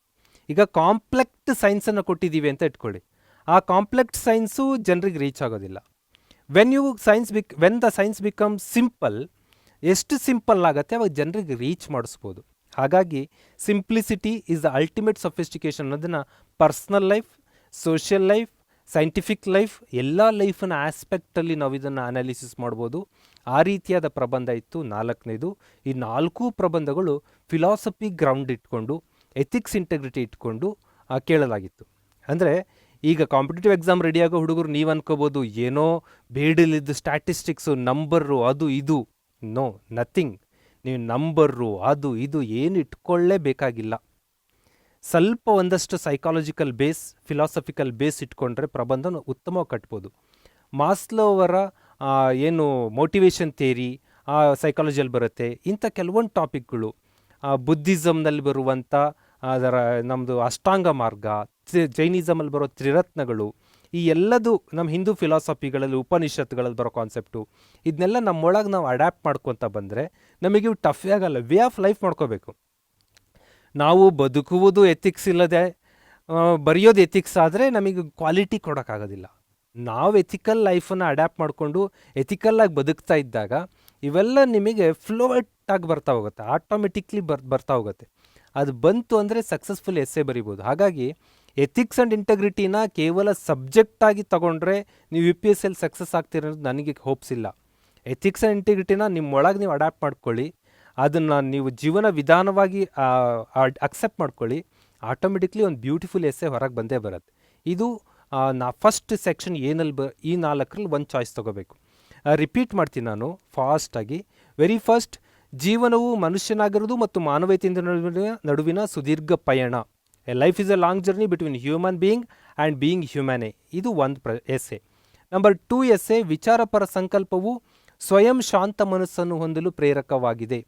ಈಗ ಕಾಂಪ್ಲೆಕ್ಟ್ ಸೈನ್ಸನ್ನು ಕೊಟ್ಟಿದ್ದೀವಿ ಅಂತ ಇಟ್ಕೊಳ್ಳಿ, ಆ ಕಾಂಪ್ಲೆಕ್ಸ್ ಸೈನ್ಸು ಜನರಿಗೆ ರೀಚ್ ಆಗೋದಿಲ್ಲ. When the science become simple, ಎಷ್ಟು ಸಿಂಪಲ್ ಆಗುತ್ತೆ ಅವಾಗ ಜನರಿಗೆ ರೀಚ್ ಮಾಡಿಸ್ಬೋದು. ಹಾಗಾಗಿ simplicity is the ultimate sophistication ಅನ್ನೋದನ್ನು personal life, social life, scientific life, ಎಲ್ಲ ಲೈಫಿನ ಆಸ್ಪೆಕ್ಟಲ್ಲಿ ನಾವು ಇದನ್ನು ಅನಾಲಿಸಿಸ್ ಮಾಡ್ಬೋದು. ಆ ರೀತಿಯಾದ ಪ್ರಬಂಧ ಇತ್ತು 4ನೇದು. ಈ 4 ಪ್ರಬಂಧಗಳು ಫಿಲಾಸಫಿ ಗ್ರೌಂಡ್ ಇಟ್ಕೊಂಡು, ಎಥಿಕ್ಸ್ ಇಂಟೆಗ್ರಿಟಿ ಇಟ್ಕೊಂಡು ಕೇಳಲಾಗಿತ್ತು. ಅಂದರೆ ಈಗ ಕಾಂಪಿಟೇಟಿವ್ ಎಕ್ಸಾಮ್ ರೆಡಿಯಾಗೋ ಹುಡುಗರು ನೀವು ಅನ್ಕೋಬೋದು ಏನೋ ಬೇಡಲಿದ್ದು ಸ್ಟ್ಯಾಟಿಸ್ಟಿಕ್ಸು, ನಂಬರು, ಅದು ಇದು. No, nothing. ನೀವು ನಂಬರು ಅದು ಇದು ಏನು ಇಟ್ಕೊಳ್ಳೇಬೇಕಾಗಿಲ್ಲ. ಸ್ವಲ್ಪ ಒಂದಷ್ಟು ಸೈಕಾಲಜಿಕಲ್ ಬೇಸ್, ಫಿಲಾಸಫಿಕಲ್ ಬೇಸ್ ಇಟ್ಕೊಂಡ್ರೆ ಪ್ರಬಂಧನ ಉತ್ತಮವಾಗಿ ಕಟ್ಬೋದು. ಮಾಸ್ಲೋ ಅವರ ಏನು ಮೋಟಿವೇಶನ್ ಥಿಯರಿ ಸೈಕಾಲಜಿಯಲ್ಲಿ ಬರುತ್ತೆ. ಇಂಥ ಕೆಲವೊಂದು ಟಾಪಿಕ್ಗಳು ಬುದ್ಧಿಸಮ್ನಲ್ಲಿ ಬರುವಂಥ ಅದರ ನಮ್ಮದು ಅಷ್ಟಾಂಗ ಮಾರ್ಗ, ಜೈನಿಸಮಲ್ಲಿ ಬರೋ ತ್ರಿರತ್ನಗಳು, ಈ ಎಲ್ಲದು ನಮ್ಮ ಹಿಂದೂ ಫಿಲಾಸಫಿಗಳಲ್ಲಿ ಉಪನಿಷತ್ಗಳಲ್ಲಿ ಬರೋ ಕಾನ್ಸೆಪ್ಟು, ಇದನ್ನೆಲ್ಲ ನಮ್ಮೊಳಗೆ ನಾವು ಅಡ್ಯಾಪ್ಟ್ ಮಾಡ್ಕೊತ ಬಂದರೆ ನಮಗೆ ಇವು ಟಫ್ ಆಗಲ್ಲ. ವೇ ಆಫ್ ಲೈಫ್ ಮಾಡ್ಕೋಬೇಕು. ನಾವು ಬದುಕುವುದು ಎಥಿಕ್ಸ್ ಇಲ್ಲದೆ ಬರೆಯೋದು ಎಥಿಕ್ಸ್ ಆದರೆ ನಮಗೆ ಕ್ವಾಲಿಟಿ ಕೊಡೋಕ್ಕಾಗೋದಿಲ್ಲ. ನಾವು ಎಥಿಕಲ್ ಲೈಫನ್ನು ಅಡ್ಯಾಪ್ಟ್ ಮಾಡಿಕೊಂಡು ಎಥಿಕಲ್ಲಾಗಿ ಬದುಕ್ತಾ ಇದ್ದಾಗ ಇವೆಲ್ಲ ನಿಮಗೆ ಫ್ಲೋಟಾಗಿ ಬರ್ತಾ ಹೋಗುತ್ತೆ, ಆಟೋಮೆಟಿಕ್ಲಿ ಬರ್ತಾ ಹೋಗುತ್ತೆ. ಅದು ಬಂತು ಅಂದರೆ ಸಕ್ಸಸ್ಫುಲ್ ಎಸ್ಸೇ ಬರಿಬೋದು. ಹಾಗಾಗಿ ಎಥಿಕ್ಸ್ ಆ್ಯಂಡ್ ಇಂಟೆಗ್ರಿಟಿನ ಕೇವಲ ಸಬ್ಜೆಕ್ಟಾಗಿ ತಗೊಂಡ್ರೆ ನೀವು UPSC ಸಕ್ಸಸ್ ಆಗ್ತಿರೋದು ನನಗೆ ಹೋಪ್ಸ್ ಇಲ್ಲ. ಎಥಿಕ್ಸ್ ಆ್ಯಂಡ್ ಇಂಟೆಗ್ರಿಟಿನ ನಿಮ್ಮೊಳಗೆ ನೀವು ಅಡ್ಯಾಪ್ಟ್ ಮಾಡ್ಕೊಳ್ಳಿ, ಅದನ್ನು ನೀವು ಜೀವನ ವಿಧಾನವಾಗಿ ಅಕ್ಸೆಪ್ಟ್ ಮಾಡ್ಕೊಳ್ಳಿ, ಆಟೋಮೆಟಿಕ್ಲಿ ಒಂದು ಬ್ಯೂಟಿಫುಲ್ ಎಸ್ಸೇ ಹೊರಗೆ ಬಂದೇ ಬರುತ್ತೆ. ಇದು ಫಸ್ಟ್ ಸೆಕ್ಷನ್ ಏನಲ್ಲಿ ಈ 4ರಲ್ಲಿ ಒಂದು ಚಾಯ್ಸ್ ತೊಗೋಬೇಕು. ರಿಪೀಟ್ ಮಾಡ್ತೀನಿ ನಾನು ಫಾಸ್ಟಾಗಿ. ವೆರಿ ಫಸ್ಟ್, ಜೀವನವು ಮನುಷ್ಯನಾಗಿರೋದು ಮತ್ತು ಮಾನವೀಯತೆಯಿಂದ ನಡುವಿನ ಸುದೀರ್ಘ ಪಯಣ. A life is a long journey between human being and being humane. ಇದು ಒಂದು ಎಸ್ಸೆ. ನಂಬರ್ 2 ಎಸ್ಸೆ, ವಿಚಾರಪರ ಸಂಕಲ್ಪವು ಸ್ವಯಂ ಶಾಂತ ಮನಸ್ಸನ್ನು ಹೊಂದಲು ಪ್ರೇರಕವಾಗಿದೆ.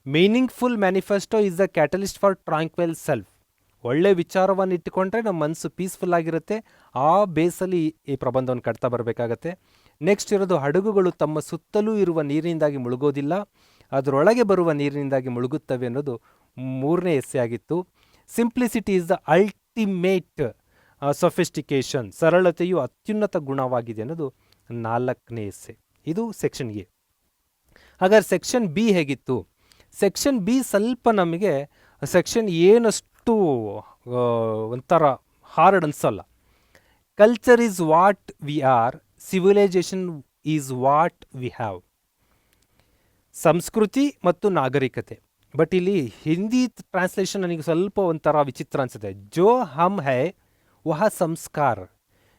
Meaningful manifesto is the catalyst for tranquil self. ಒಳ್ಳೆ ವಿಚಾರವನ್ನು ಇಟ್ಟುಕೊಂಡ್ರೆ ನಮ್ಮ ಮನಸ್ಸು ಪೀಸ್ಫುಲ್ ಆಗಿರುತ್ತೆ. ಆ ಬೇಸಲ್ಲಿ ಈ ಪ್ರಬಂಧವನ್ನು ಕಟ್ತಾ ಬರಬೇಕಾಗತ್ತೆ. ನೆಕ್ಸ್ಟ್ ಇರೋದು, ಹಡಗುಗಳು ತಮ್ಮ ಸುತ್ತಲೂ ಇರುವ ನೀರಿನಿಂದಾಗಿ ಮುಳುಗೋದಿಲ್ಲ, ಅದರೊಳಗೆ ಬರುವ ನೀರಿನಿಂದಾಗಿ ಮುಳುಗುತ್ತವೆ ಅನ್ನೋದು 3ನೇ ಎಸ್ಸೆ ಆಗಿತ್ತು. Simplicity is the ultimate sophistication, ಸರಳತೆಯು ಅತ್ಯುನ್ನತ ಗುಣವಾಗಿದೆ ಅನ್ನೋದು 4ನೇ ಎಸ್ಸೆ. ಇದು ಸೆಕ್ಷನ್ ಎ. ಹಾಗಾದ್ರೆ ಸೆಕ್ಷನ್ ಬಿ ಹೇಗಿತ್ತು? ಸೆಕ್ಷನ್ ಬಿ ಸ್ವಲ್ಪ ನಮಗೆ ಸೆಕ್ಷನ್ ಏನಷ್ಟು ಒಂಥರ ಹಾರ್ಡ್ ಅನ್ಸಲ್ಲ. Culture is what we are, civilisation is what we have. ಸಂಸ್ಕೃತಿ ಮತ್ತು ನಾಗರಿಕತೆ. ಬಟ್ ಇಲ್ಲಿ ಹಿಂದಿ ಟ್ರಾನ್ಸ್ಲೇಷನ್ ನನಗೆ ಸ್ವಲ್ಪ ಒಂಥರ ವಿಚಿತ್ರ ಅನಿಸುತ್ತೆ. ಜೋ ಹಮ್ ಹೈ ವಹ ಸಂಸ್ಕಾರ,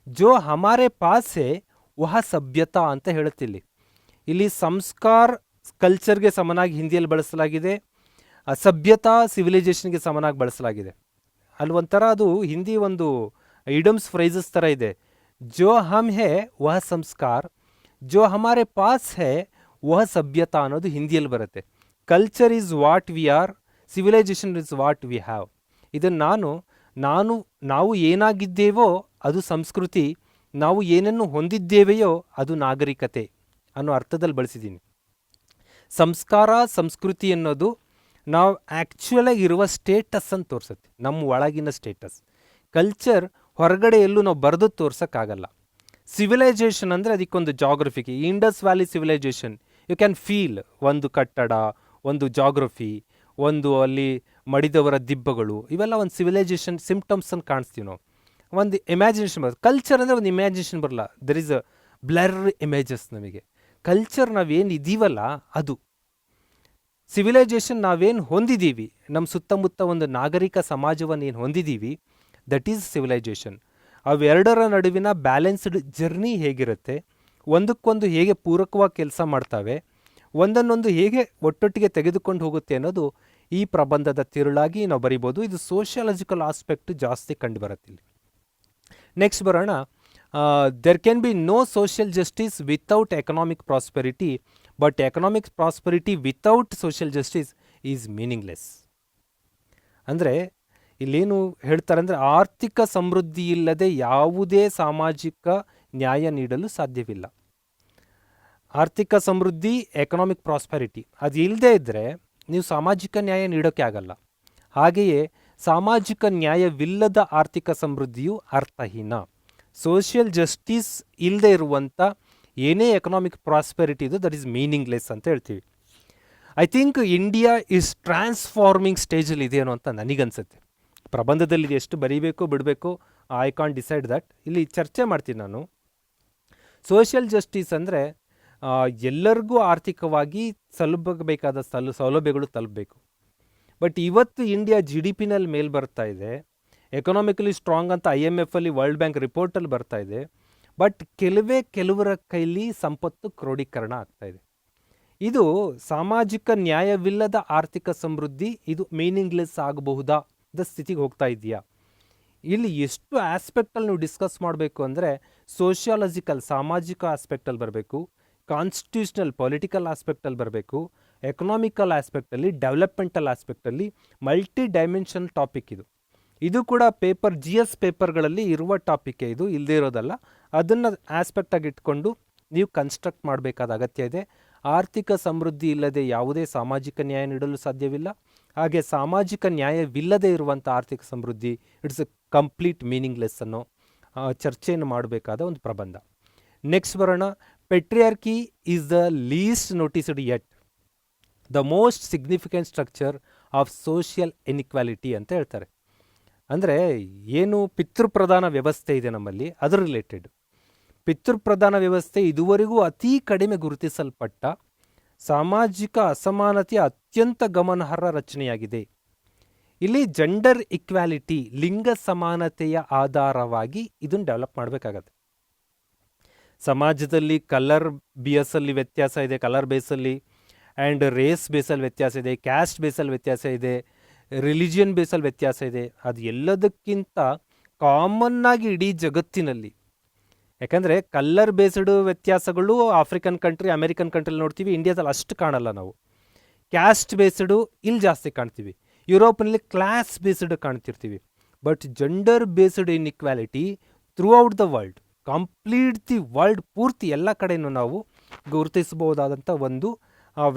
ಜೋ ಹಮಾರೆ ಪಾಸ್ ಹೈ ವಹ ಸಭ್ಯತಾ ಅಂತ ಹೇಳುತ್ತಿಲ್ಲಿ. ಇಲ್ಲಿ ಸಂಸ್ಕಾರ ಕಲ್ಚರ್ಗೆ ಸಮನಾಗಿ ಹಿಂದಿಯಲ್ಲಿ ಬಳಸಲಾಗಿದೆ, ಸಭ್ಯತಾ ಸಿವಿಲೈಸೇಷನ್ಗೆ ಸಮನಾಗಿ ಬಳಸಲಾಗಿದೆ. ಅಲ್ಲಿ ಒಂಥರ ಅದು ಹಿಂದಿ ಒಂದು ಇಡಮ್ಸ್ ಫ್ರೈಸಸ್ ಥರ ಇದೆ. ಜೋ ಹಮ್ ಹೇ ವಹ ಸಂಸ್ಕಾರ, ಜೋ ಹಮಾರೆ ಪಾಸ್ ಹೇ ವಹ ಸಭ್ಯತಾ ಅನ್ನೋದು ಹಿಂದಿಯಲ್ಲಿ ಬರುತ್ತೆ. Culture is what we are, civilisation is what we have. ಇದನ್ನು ನಾವು ಏನಾಗಿದ್ದೇವೋ ಅದು ಸಂಸ್ಕೃತಿ, ನಾವು ಏನನ್ನು ಹೊಂದಿದ್ದೇವೆಯೋ ಅದು ನಾಗರಿಕತೆ ಅನ್ನೋ ಅರ್ಥದಲ್ಲಿ ಬಳಸಿದ್ದೀನಿ. ಸಂಸ್ಕಾರ, ಸಂಸ್ಕೃತಿ ಅನ್ನೋದು ನಾವು ಆ್ಯಕ್ಚುಲಾಗಿ ಇರುವ ಸ್ಟೇಟಸ್ ಅಂತ ತೋರಿಸುತ್ತೆ, ನಮ್ಮ ಒಳಗಿನ ಸ್ಟೇಟಸ್. ಕಲ್ಚರ್ ಹೊರಗಡೆ ಎಲ್ಲೂ ನಾವು ಬರೆದು ತೋರ್ಸೋಕ್ಕಾಗಲ್ಲ. ಸಿವಿಲೈಸೇಷನ್ ಅಂದರೆ ಅದಕ್ಕೊಂದು ಜಾಗ್ರಫಿಗೆ. Indus valley civilization you can feel, ಒಂದು ಕಟ್ಟಡ, ಒಂದು ಜಾಗ್ರಫಿ, ಒಂದು ಅಲ್ಲಿ ಮಡಿದವರ ದಿಬ್ಬಗಳು, ಇವೆಲ್ಲ ಒಂದು ಸಿವಿಲೈಸೇಷನ್ ಸಿಂಪ್ಟಮ್ಸನ್ನು ಕಾಣಿಸ್ತೀವಿ ನಾವು. ಒಂದು ಇಮ್ಯಾಜಿನೇಷನ್ ಬರೋದು. ಕಲ್ಚರ್ ಅಂದರೆ ಒಂದು ಇಮ್ಯಾಜಿನೇಷನ್ ಬರಲ್ಲ, there is a blur images. ನಮಗೆ ಕಲ್ಚರ್ ನಾವೇನು ಇದೀವಲ್ಲ ಅದು, ಸಿವಿಲೈಸೇಷನ್ ನಾವೇನು ಹೊಂದಿದ್ದೀವಿ, ನಮ್ಮ ಸುತ್ತಮುತ್ತ ಒಂದು ನಾಗರಿಕ ಸಮಾಜವನ್ನು ಏನು ಹೊಂದಿದ್ದೀವಿ, ದಟ್ ಈಸ್ ಸಿವಿಲೈಸೇಷನ್. ಅವೆರಡರ ನಡುವಿನ ಬ್ಯಾಲೆನ್ಸ್ಡ್ ಜರ್ನಿ ಹೇಗಿರುತ್ತೆ, ಒಂದಕ್ಕೊಂದು ಹೇಗೆ ಪೂರಕವಾಗಿ ಕೆಲಸ ಮಾಡ್ತವೆ, ಒಂದನ್ನೊಂದು ಹೇಗೆ ಒಟ್ಟೊಟ್ಟಿಗೆ ತೆಗೆದುಕೊಂಡು ಹೋಗುತ್ತೆ ಅನ್ನೋದು ಈ ಪ್ರಬಂಧದ ತಿರುಳಾಗಿ ನಾವು ಬರಿಬೋದು. ಇದು ಸೋಷಿಯಾಲಜಿಕಲ್ ಆಸ್ಪೆಕ್ಟ್ ಜಾಸ್ತಿ ಕಂಡುಬರುತ್ತೆ ಇಲ್ಲಿ. ನೆಕ್ಸ್ಟ್ ಬರೋಣ. There can be no social justice without economic prosperity, but economic prosperity without social justice is meaningless. ಅಂದರೆ ಇಲ್ಲೇನು ಹೇಳ್ತಾರೆ ಅಂದರೆ, ಆರ್ಥಿಕ ಸಮೃದ್ಧಿ ಇಲ್ಲದೆ ಯಾವುದೇ ಸಾಮಾಜಿಕ ನ್ಯಾಯ ನೀಡಲು ಸಾಧ್ಯವಿಲ್ಲ. ಆರ್ಥಿಕ ಸಮೃದ್ಧಿ, ಎಕನಾಮಿಕ್ ಪ್ರಾಸ್ಪೆರಿಟಿ ಅದು ಇಲ್ಲದೇ ಇದ್ದರೆ ನೀವು ಸಾಮಾಜಿಕ ನ್ಯಾಯ ನೀಡೋಕ್ಕೆ ಆಗಲ್ಲ. ಹಾಗೆಯೇ ಸಾಮಾಜಿಕ ನ್ಯಾಯವಿಲ್ಲದ ಆರ್ಥಿಕ ಸಮೃದ್ಧಿಯು ಅರ್ಥಹೀನ. ಸೋಷಿಯಲ್ ಜಸ್ಟಿಸ್ ಇಲ್ಲದೆ ಇರುವಂಥ ಏನೇ ಎಕನಾಮಿಕ್ ಪ್ರಾಸ್ಪೆರಿಟಿ ಇದು, ದಟ್ ಈಸ್ ಮೀನಿಂಗ್ಲೆಸ್ ಅಂತ ಹೇಳ್ತೀವಿ. I think India is transforming ಸ್ಟೇಜಲ್ಲಿ ಇದೆಯೇನೋ ಅಂತ ನನಗನ್ಸುತ್ತೆ. ಪ್ರಬಂಧದಲ್ಲಿ ಎಷ್ಟು ಬರೀಬೇಕು ಬಿಡಬೇಕು ಐ ಕಾಂಟ್ ಡಿಸೈಡ್ ದಟ್. ಇಲ್ಲಿ ಚರ್ಚೆ ಮಾಡ್ತೀನಿ ನಾನು. ಸೋಷಿಯಲ್ ಜಸ್ಟಿಸ್ ಅಂದರೆ ಎಲ್ಲರಿಗೂ ಆರ್ಥಿಕವಾಗಿ ತಲುಪಬೇಕಾದ ಸೌಲಭ್ಯಗಳು ತಲುಪಬೇಕು. ಬಟ್ ಇವತ್ತು ಇಂಡಿಯಾ GDP ನಲ್ಲಿ ಮೇಲೆ ಬರ್ತಾ ಇದೆ, ಎಕನಾಮಿಕಲಿ ಸ್ಟ್ರಾಂಗ್ ಅಂತ IMF ಅಲ್ಲಿ, ವರ್ಲ್ಡ್ ಬ್ಯಾಂಕ್ ರಿಪೋರ್ಟಲ್ಲಿ ಬರ್ತಾ ಇದೆ. ಬಟ್ ಕೆಲವರ ಕೈಲಿ ಸಂಪತ್ತು ಕ್ರೋಢೀಕರಣ ಆಗ್ತಾ ಇದೆ. ಇದು ಸಾಮಾಜಿಕ ನ್ಯಾಯವಿಲ್ಲದ ಆರ್ಥಿಕ ಸಮೃದ್ಧಿ, ಇದು ಮೀನಿಂಗ್ಲೆಸ್ ಆಗಬಹುದಾದ ಸ್ಥಿತಿಗೆ ಹೋಗ್ತಾ ಇದೆಯಾ? ಇಲ್ಲಿ ಎಷ್ಟು ಆಸ್ಪೆಕ್ಟಲ್ಲಿ ನೀವು ಡಿಸ್ಕಸ್ ಮಾಡಬೇಕು ಅಂದರೆ, ಸೋಷಿಯಾಲಜಿಕಲ್ ಸಾಮಾಜಿಕ ಆಸ್ಪೆಕ್ಟಲ್ಲಿ ಬರಬೇಕು, ಕಾನ್ಸ್ಟಿಟ್ಯೂಷನಲ್ ಪೊಲಿಟಿಕಲ್ ಆಸ್ಪೆಕ್ಟಲ್ಲಿ ಬರಬೇಕು, ಎಕನಾಮಿಕಲ್ ಆಸ್ಪೆಕ್ಟಲ್ಲಿ, ಡೆವಲಪ್ಮೆಂಟಲ್ ಆಸ್ಪೆಕ್ಟಲ್ಲಿ, ಮಲ್ಟಿ ಡೈಮೆನ್ಷನ್ ಟಾಪಿಕ್ ಇದು. ಇದು ಕೂಡ ಪೇಪರ್ GS ಪೇಪರ್ಗಳಲ್ಲಿ ಇರುವ ಟಾಪಿಕ್, ಇದು ಇಲ್ಲದೇ ಇರೋದಲ್ಲ. ಅದನ್ನು ಆಸ್ಪೆಕ್ಟಾಗಿ ಇಟ್ಕೊಂಡು ನೀವು ಕನ್ಸ್ಟ್ರಕ್ಟ್ ಮಾಡಬೇಕಾದ ಅಗತ್ಯ ಇದೆ. ಆರ್ಥಿಕ ಸಮೃದ್ಧಿ ಇಲ್ಲದೆ ಯಾವುದೇ ಸಾಮಾಜಿಕ ನ್ಯಾಯ ನೀಡಲು ಸಾಧ್ಯವಿಲ್ಲ. ಹಾಗೆ ಸಾಮಾಜಿಕ ನ್ಯಾಯವಿಲ್ಲದೆ ಇರುವಂಥ ಆರ್ಥಿಕ ಸಮೃದ್ಧಿ ಇಟ್ಸ್ ಎ ಕಂಪ್ಲೀಟ್ ಮೀನಿಂಗ್ಲೆಸ್ ಅನ್ನೋ ಚರ್ಚೆಯನ್ನು ಮಾಡಬೇಕಾದ ಒಂದು ಪ್ರಬಂಧ. ನೆಕ್ಸ್ಟ್ ಬರೋಣ. Patriarchy is the least noticed yet the most significant structure of social inequality ಅಂತ ಹೇಳ್ತಾರೆ. ಅಂದರೆ ಏನು ಪಿತೃಪ್ರಧಾನ ವ್ಯವಸ್ಥೆ ಇದೆ ನಮ್ಮಲ್ಲಿ, ಅದರ ರಿಲೇಟೆಡ್. ಪಿತೃಪ್ರಧಾನ ವ್ಯವಸ್ಥೆ ಇದುವರೆಗೂ ಅತಿ ಕಡಿಮೆ ಗುರುತಿಸಲ್ಪಟ್ಟ ಸಾಮಾಜಿಕ ಅಸಮಾನತೆಯ ಅತ್ಯಂತ ಗಮನಾರ್ಹ ರಚನೆಯಾಗಿದೆ. ಇಲ್ಲಿ ಜೆಂಡರ್ ಇಕ್ವಾಲಿಟಿ, ಲಿಂಗ ಸಮಾನತೆಯ ಆಧಾರವಾಗಿ ಇದನ್ನು ಡೆವಲಪ್ ಮಾಡಬೇಕಾಗತ್ತೆ. ಸಮಾಜದಲ್ಲಿ ಕಲರ್ ಬೇಸಲ್ಲಿ ವ್ಯತ್ಯಾಸ ಇದೆ, ಕಲರ್ ಬೇಸಲ್ಲಿ, ಆ್ಯಂಡ್ ರೇಸ್ ಬೇಸಲ್ಲಿ ವ್ಯತ್ಯಾಸ ಇದೆ, ಕ್ಯಾಸ್ಟ್ ಬೇಸಲ್ಲಿ ವ್ಯತ್ಯಾಸ ಇದೆ, ರಿಲಿಜಿಯನ್ ಬೇಸಲ್ಲಿ ವ್ಯತ್ಯಾಸ ಇದೆ. ಅದು ಎಲ್ಲದಕ್ಕಿಂತ ಕಾಮನ್ನಾಗಿ ಇಡೀ ಜಗತ್ತಿನಲ್ಲಿ, ಯಾಕಂದರೆ ಕಲ್ಲರ್ ಬೇಸ್ಡ್ ವ್ಯತ್ಯಾಸಗಳು ಆಫ್ರಿಕನ್ ಕಂಟ್ರಿ, ಅಮೆರಿಕನ್ ಕಂಟ್ರಿಲಿ ನೋಡ್ತೀವಿ, ಇಂಡಿಯಾದಲ್ಲಿ ಅಷ್ಟು ಕಾಣಲ್ಲ ನಾವು. ಕ್ಯಾಸ್ಟ್ ಬೇಸ್ಡು ಇಲ್ಲಿ ಜಾಸ್ತಿ ಕಾಣ್ತೀವಿ, ಯುರೋಪ್ನಲ್ಲಿ ಕ್ಲಾಸ್ ಬೇಸ್ಡ್ ಕಾಣ್ತಿರ್ತೀವಿ. But gender based inequality throughout the world, complete the world ಪೂರ್ತಿ ಎಲ್ಲ ಕಡೆಯೂ ನಾವು ಗುರುತಿಸಬಹುದಾದಂಥ ಒಂದು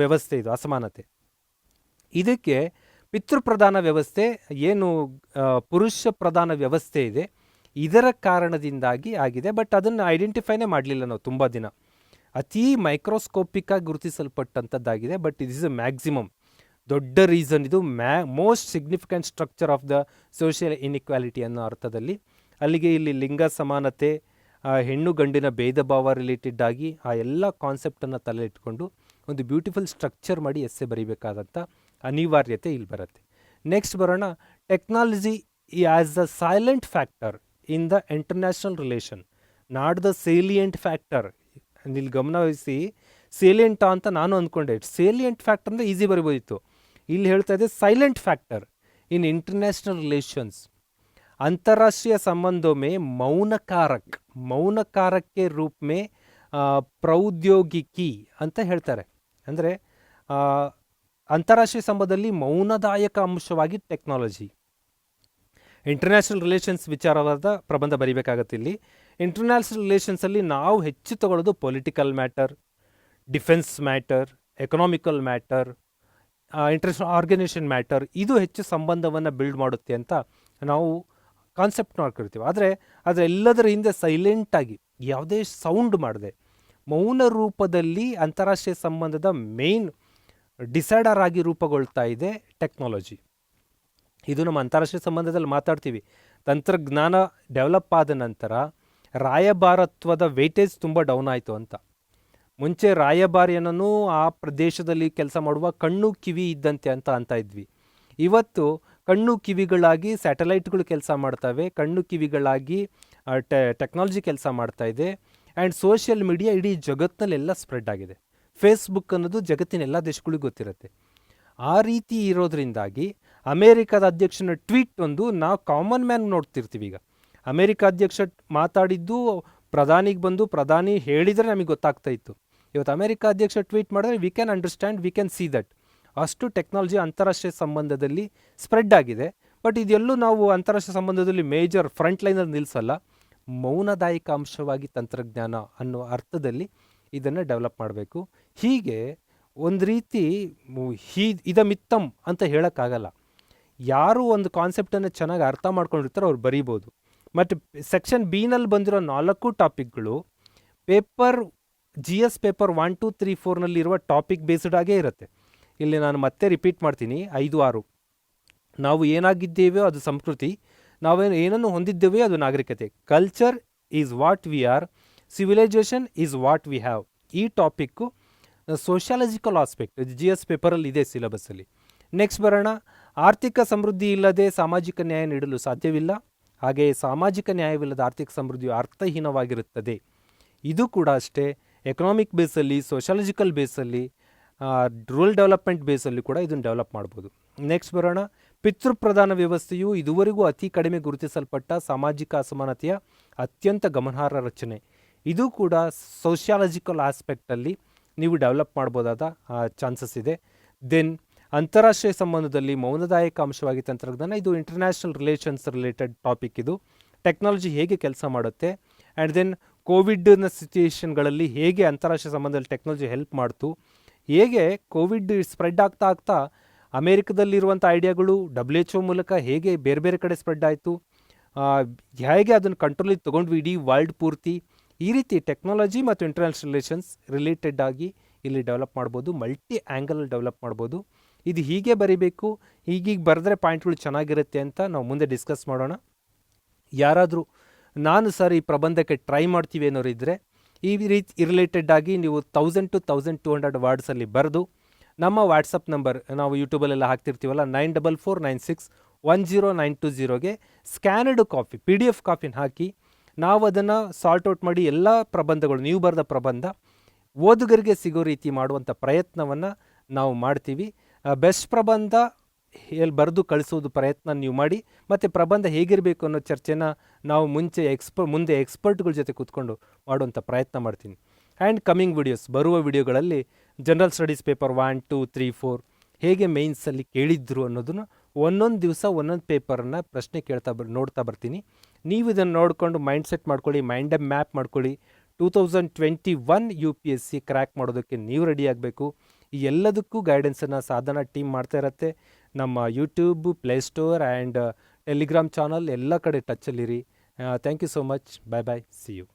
ವ್ಯವಸ್ಥೆ ಇದು, ಅಸಮಾನತೆ. ಇದಕ್ಕೆ ಪಿತೃಪ್ರಧಾನ ವ್ಯವಸ್ಥೆ, ಏನು ಪುರುಷ ಪ್ರಧಾನ ವ್ಯವಸ್ಥೆ ಇದೆ, ಇದರ ಕಾರಣದಿಂದಾಗಿ ಆಗಿದೆ. ಬಟ್ ಅದನ್ನು ಐಡೆಂಟಿಫೈನೇ ಮಾಡಲಿಲ್ಲ ನಾವು ತುಂಬ ದಿನ. ಅತೀ ಮೈಕ್ರೋಸ್ಕೋಪಿಕ್ಕಾಗಿ ಗುರುತಿಸಲ್ಪಟ್ಟಂಥದ್ದಾಗಿದೆ. But it is a maximum ದೊಡ್ಡ ರೀಸನ್ ಇದು, most significant structure of the social inequality ಅನ್ನೋ ಅರ್ಥದಲ್ಲಿ. ಅಲ್ಲಿಗೆ ಇಲ್ಲಿ ಲಿಂಗ ಸಮಾನತೆ, ಹೆಣ್ಣು ಗಂಡಿನ ಭೇದ ಭಾವ ರಿಲೇಟೆಡ್ ಆಗಿ ಆ ಎಲ್ಲ ಕಾನ್ಸೆಪ್ಟನ್ನು ತಲೆ ಇಟ್ಕೊಂಡು ಒಂದು ಬ್ಯೂಟಿಫುಲ್ ಸ್ಟ್ರಕ್ಚರ್ ಮಾಡಿ ಎಸ್ಸೆ ಬರೀಬೇಕಾದಂಥ ಅನಿವಾರ್ಯತೆ ಇಲ್ಲಿ ಬರುತ್ತೆ. ನೆಕ್ಸ್ಟ್ ಬರೋಣ. Technology as the silent factor in the international relation, not the salient factor. ಇಲ್ಲಿ ಗಮನವಹಿಸಿ, ಸೇಲಿಯಂಟ ಅಂತ ನಾನು ಅಂದ್ಕೊಂಡೆ. ಸೇಲಿಯಂಟ್ ಫ್ಯಾಕ್ಟರ್ ಅಂದರೆ ಈಸಿ ಬರಿಬೋದಿತ್ತು. ಇಲ್ಲಿ ಹೇಳ್ತಾ ಇದೆ ಸೈಲೆಂಟ್ ಫ್ಯಾಕ್ಟರ್ ಇನ್ ಇಂಟರ್ನ್ಯಾಷನಲ್ ರಿಲೇಷನ್ಸ್. अंतर्राष्ट्रीय संबंधों में मौन कारक के रूप में ಪ್ರೌದ್ಯೋಗಿಕಿ ಅಂತ ಹೇಳ್ತಾರೆ. ಅಂದರೆ ಅಂತಾರಾಷ್ಟ್ರೀಯ ಸಂಬಂಧದಲ್ಲಿ ಮೌನದಾಯಕ ಅಂಶವಾಗಿ ಟೆಕ್ನಾಲಜಿ. ಇಂಟರ್ನ್ಯಾಷನಲ್ ರಿಲೇಷನ್ಸ್ ವಿಚಾರವಾದ ಪ್ರಬಂಧ ಬರೀಬೇಕಾಗತ್ತೆ. ಇಲ್ಲಿ ಇಂಟರ್ನ್ಯಾಷನಲ್ ರಿಲೇಷನ್ಸಲ್ಲಿ ನಾವು ಹೆಚ್ಚು ತಗೊಳ್ಳೋದು political matter, defence matter, economical matter, international organisation matter. ಇದು ಹೆಚ್ಚು ಸಂಬಂಧವನ್ನು ಬಿಲ್ಡ್ ಮಾಡುತ್ತೆ ಅಂತ ನಾವು ಕಾನ್ಸೆಪ್ಟ್ ಮಾಡ್ಕೊಳ್ತೀವಿ. ಆದರೆ ಅದರೆಲ್ಲದರ ಹಿಂದೆ ಸೈಲೆಂಟಾಗಿ, ಯಾವುದೇ ಸೌಂಡ್ ಮಾಡದೆ, ಮೌನ ರೂಪದಲ್ಲಿ ಅಂತಾರಾಷ್ಟ್ರೀಯ ಸಂಬಂಧದ ಮೇನ್ ಡಿಸೈಡರ್ ಆಗಿ ರೂಪುಗೊಳ್ತಾ ಇದೆ ಟೆಕ್ನಾಲಜಿ. ಇದು ನಮ್ಮ ಅಂತಾರಾಷ್ಟ್ರೀಯ ಸಂಬಂಧದಲ್ಲಿ ಮಾತಾಡ್ತೀವಿ. ತಂತ್ರಜ್ಞಾನ ಡೆವಲಪ್ ಆದ ನಂತರ ರಾಯಭಾರತ್ವದ ವೇಟೇಜ್ ತುಂಬ ಡೌನ್ ಆಯಿತು ಅಂತ. ಮುಂಚೆ ರಾಯಭಾರಿಯನ್ನು ಆ ಪ್ರದೇಶದಲ್ಲಿ ಕೆಲಸ ಮಾಡುವ ಕಣ್ಣು ಕಿವಿ ಇದ್ದಂತೆ ಅಂತ ಇದ್ವಿ. ಇವತ್ತು ಕಣ್ಣು ಕಿವಿಗಳಾಗಿ ಸ್ಯಾಟಲೈಟ್ಗಳು ಕೆಲಸ ಮಾಡ್ತವೆ, ಕಣ್ಣು ಕಿವಿಗಳಾಗಿ ಟೆಕ್ನಾಲಜಿ ಕೆಲಸ ಮಾಡ್ತಾ ಇದೆ. ಆ್ಯಂಡ್ ಸೋಷಿಯಲ್ ಮೀಡಿಯಾ ಇಡೀ ಜಗತ್ತಿನಲ್ಲೆಲ್ಲ ಸ್ಪ್ರೆಡ್ ಆಗಿದೆ. ಫೇಸ್ಬುಕ್ ಅನ್ನೋದು ಜಗತ್ತಿನ ಎಲ್ಲ ದೇಶಗಳಿಗೂ ಗೊತ್ತಿರುತ್ತೆ. ಆ ರೀತಿ ಇರೋದ್ರಿಂದಾಗಿ ಅಮೇರಿಕಾದ ಅಧ್ಯಕ್ಷನ ಟ್ವೀಟ್ ಒಂದು ನಾವು ಕಾಮನ್ ಮ್ಯಾನ್ ನೋಡ್ತಿರ್ತೀವಿ. ಈಗ ಅಮೇರಿಕ ಅಧ್ಯಕ್ಷ ಮಾತಾಡಿದ್ದು ಪ್ರಧಾನಿಗೆ ಬಂದು ಪ್ರಧಾನಿ ಹೇಳಿದರೆ ನಮಗೆ ಗೊತ್ತಾಗ್ತಾ ಇತ್ತು. ಇವತ್ತು ಅಮೇರಿಕ ಅಧ್ಯಕ್ಷ ಟ್ವೀಟ್ ಮಾಡಿದ್ರೆ we can understand, we can see that. ಅಷ್ಟು ಟೆಕ್ನಾಲಜಿ ಅಂತಾರಾಷ್ಟ್ರೀಯ ಸಂಬಂಧದಲ್ಲಿ ಸ್ಪ್ರೆಡ್ ಆಗಿದೆ. ಬಟ್ ಇದೆಲ್ಲೂ ನಾವು ಅಂತಾರಾಷ್ಟ್ರೀಯ ಸಂಬಂಧದಲ್ಲಿ ಮೇಜರ್ ಫ್ರಂಟ್ ಲೈನಲ್ಲಿ ನಿಲ್ಲಿಸಲ್ಲ. ಮೌನದಾಯಕ ಅಂಶವಾಗಿ ತಂತ್ರಜ್ಞಾನ ಅನ್ನೋ ಅರ್ಥದಲ್ಲಿ ಇದನ್ನು ಡೆವಲಪ್ ಮಾಡಬೇಕು. ಹೀಗೆ ಒಂದು ರೀತಿ ಇದಮಿತ್ತಮ್ ಅಂತ ಹೇಳೋಕ್ಕಾಗಲ್ಲ. ಯಾರು ಒಂದು ಕಾನ್ಸೆಪ್ಟನ್ನು ಚೆನ್ನಾಗಿ ಅರ್ಥ ಮಾಡ್ಕೊಂಡಿರ್ತಾರೋ ಅವ್ರು ಬರೀಬೋದು. ಮತ್ತು ಸೆಕ್ಷನ್ ಬಿನಲ್ಲಿ ಬಂದಿರೋ 4 ಟಾಪಿಕ್ಗಳು ಪೇಪರ್ GS ಪೇಪರ್ 1, 2, 3, 4ನಲ್ಲಿರುವ ಟಾಪಿಕ್ ಬೇಸ್ಡ್ ಆಗೇ ಇರುತ್ತೆ. ಇಲ್ಲಿ ನಾನು ಮತ್ತೆ ರಿಪೀಟ್ ಮಾಡ್ತೀನಿ, 5, 6. ನಾವು ಏನಾಗಿದ್ದೇವೋ ಅದು ಸಂಸ್ಕೃತಿ, ಏನನ್ನು ಹೊಂದಿದ್ದೇವೆ ಅದು ನಾಗರಿಕತೆ. Culture is what we are, civilisation is what we have. ಈ ಟಾಪಿಕ್ಕು ಸೋಷಿಯಾಲಜಿಕಲ್ ಆಸ್ಪೆಕ್ಟ್ GS ಪೇಪರಲ್ಲಿ ಇದೆ ಸಿಲೆಬಸ್ಸಲ್ಲಿ. ನೆಕ್ಸ್ಟ್ ಬರೋಣ. ಆರ್ಥಿಕ ಸಮೃದ್ಧಿ ಇಲ್ಲದೆ ಸಾಮಾಜಿಕ ನ್ಯಾಯ ನೀಡಲು ಸಾಧ್ಯವಿಲ್ಲ. ಹಾಗೆಯೇ ಸಾಮಾಜಿಕ ನ್ಯಾಯವಿಲ್ಲದ ಆರ್ಥಿಕ ಸಮೃದ್ಧಿಯು ಅರ್ಥಹೀನವಾಗಿರುತ್ತದೆ. ಇದು ಕೂಡ ಅಷ್ಟೇ. ಎಕನಾಮಿಕ್ ಬೇಸಲ್ಲಿ, ಸೋಷಾಲಜಿಕಲ್ ಬೇಸಲ್ಲಿ, ರೂರಲ್ ಡೆವಲಪ್ಮೆಂಟ್ ಬೇಸಲ್ಲಿ ಕೂಡ ಇದನ್ನು ಡೆವಲಪ್ ಮಾಡ್ಬೋದು. ನೆಕ್ಸ್ಟ್ ಬರೋಣ. ಪಿತೃಪ್ರಧಾನ ವ್ಯವಸ್ಥೆಯು ಇದುವರೆಗೂ ಅತಿ ಕಡಿಮೆ ಗುರುತಿಸಲ್ಪಟ್ಟ ಸಾಮಾಜಿಕ ಅಸಮಾನತೆಯ ಅತ್ಯಂತ ಗಮನಾರ್ಹ ರಚನೆ. ಇದು ಕೂಡ ಸೋಷಿಯಾಲಜಿಕಲ್ ಆಸ್ಪೆಕ್ಟಲ್ಲಿ ನೀವು ಡೆವಲಪ್ ಮಾಡ್ಬೋದಾದ ಚಾನ್ಸಸ್ ಇದೆ. ದೆನ್ ಅಂತಾರಾಷ್ಟ್ರೀಯ ಸಂಬಂಧದಲ್ಲಿ ಮೌನದಾಯಕ ಅಂಶವಾಗಿ ತಂತ್ರಜ್ಞಾನ, ಇದು ಇಂಟರ್ನ್ಯಾಷನಲ್ ರಿಲೇಷನ್ಸ್ ರಿಲೇಟೆಡ್ ಟಾಪಿಕ್. ಇದು ಟೆಕ್ನಾಲಜಿ ಹೇಗೆ ಕೆಲಸ ಮಾಡುತ್ತೆ, ಆ್ಯಂಡ್ ದೆನ್ ಕೋವಿಡ್ನ ಸಿಚುಯೇಷನ್ಗಳಲ್ಲಿ ಹೇಗೆ ಅಂತಾರಾಷ್ಟ್ರೀಯ ಸಂಬಂಧದಲ್ಲಿ ಟೆಕ್ನಾಲಜಿ ಹೆಲ್ಪ್ ಮಾಡ್ತು, ಹೇಗೆ ಕೋವಿಡ್ ಸ್ಪ್ರೆಡ್ ಆಗ್ತಾ ಅಮೇರಿಕದಲ್ಲಿರುವಂಥ ಐಡಿಯಾಗಳು WHO ಮೂಲಕ ಹೇಗೆ ಬೇರೆ ಬೇರೆ ಕಡೆ ಸ್ಪ್ರೆಡ್ ಆಯಿತು, ಹೇಗೆ ಅದನ್ನು ಕಂಟ್ರೋಲಿಗೆ ತೊಗೊಂಡ್ವಿ ಇಡೀ ವರ್ಲ್ಡ್ ಪೂರ್ತಿ. ಈ ರೀತಿ ಟೆಕ್ನಾಲಜಿ ಮತ್ತು ಇಂಟರ್ನ್ಯಾಷನಲ್ ರಿಲೇಷನ್ಸ್ ರಿಲೇಟೆಡ್ ಆಗಿ ಇಲ್ಲಿ ಡೆವಲಪ್ ಮಾಡ್ಬೋದು. ಮಲ್ಟಿ ಆ್ಯಂಗಲಲ್ಲಿ ಡೆವಲಪ್ ಮಾಡ್ಬೋದು. ಇದು ಹೀಗೆ ಬರೀಬೇಕು, ಹೀಗೀಗೆ ಬರೆದ್ರೆ ಪಾಯಿಂಟ್ಗಳು ಚೆನ್ನಾಗಿರುತ್ತೆ ಅಂತ ನಾವು ಮುಂದೆ ಡಿಸ್ಕಸ್ ಮಾಡೋಣ. ಯಾರಾದರೂ ನಾನು ಸರ್ ಈ ಪ್ರಬಂಧಕ್ಕೆ ಟ್ರೈ ಮಾಡ್ತೀವಿ ಅನ್ನೋರು ಇದ್ದರೆ ಈ ರೀತಿ ರಿಲೇಟೆಡ್ ಆಗಿ ನೀವು 1000 to 1200 ವರ್ಡ್ಸಲ್ಲಿ ಬರೆದು ನಮ್ಮ ವಾಟ್ಸಪ್ ನಂಬರ್ ನಾವು ಯೂಟ್ಯೂಬಲ್ಲೆಲ್ಲ ಹಾಕ್ತಿರ್ತೀವಲ್ಲ 9446100920ಗೆ ಸ್ಕ್ಯಾನರ್ಡ್ ಕಾಪಿ PDF ಕಾಪಿನ ಹಾಕಿ ನಾವು ಅದನ್ನು ಸಾರ್ಟ್ ಔಟ್ ಮಾಡಿ ಎಲ್ಲ ಪ್ರಬಂಧಗಳು, ನೀವು ಬರೆದ ಪ್ರಬಂಧ ಓದುಗರಿಗೆ ಸಿಗೋ ರೀತಿ ಮಾಡುವಂಥ ಪ್ರಯತ್ನವನ್ನು ನಾವು ಮಾಡ್ತೀವಿ. ಬೆಸ್ಟ್ ಪ್ರಬಂಧ ಬರೆದು ಕಳಿಸೋದು ಪ್ರಯತ್ನ ನೀವು ಮಾಡಿ. ಮತ್ತು ಪ್ರಬಂಧ ಹೇಗಿರಬೇಕು ಅನ್ನೋ ಚರ್ಚೆನ ನಾವು ಮುಂದೆ ಎಕ್ಸ್ಪರ್ಟ್ಗಳ ಜೊತೆ ಕೂತ್ಕೊಂಡು ಮಾಡುವಂಥ ಪ್ರಯತ್ನ ಮಾಡ್ತೀನಿ. ಆ್ಯಂಡ್ ಕಮಿಂಗ್ ವಿಡಿಯೋಸ್, ಬರುವ ವಿಡಿಯೋಗಳಲ್ಲಿ ಜನರಲ್ ಸ್ಟಡೀಸ್ ಪೇಪರ್ 1, 2, 3, 4 ಹೇಗೆ ಮೇನ್ಸಲ್ಲಿ ಕೇಳಿದ್ರು ಅನ್ನೋದನ್ನು ಒಂದೊಂದು ದಿವಸ ಒಂದೊಂದು ಪೇಪರನ್ನು ಪ್ರಶ್ನೆ ನೋಡ್ತಾ ಬರ್ತೀನಿ. ನೀವು ಇದನ್ನು ನೋಡಿಕೊಂಡು ಮೈಂಡ್ ಸೆಟ್ ಮಾಡ್ಕೊಳ್ಳಿ, ಮೈಂಡ್ ಮ್ಯಾಪ್ ಮಾಡ್ಕೊಳ್ಳಿ. 2021 UPSC ಕ್ರ್ಯಾಕ್ ಮಾಡೋದಕ್ಕೆ ನೀವು ರೆಡಿ ಆಗಬೇಕು. ಈ ಎಲ್ಲದಕ್ಕೂ ಗೈಡೆನ್ಸನ್ನು ಸಾಧನ ಟೀಮ್ ಮಾಡ್ತಾ ಇರುತ್ತೆ. ನಮ್ಮ YouTube, Play Store and Telegram channel ಎಲ್ಲ ಕಡೆ ಟಚ್ಚಲ್ಲಿರಿ. Thank you so much. Bye bye, see you.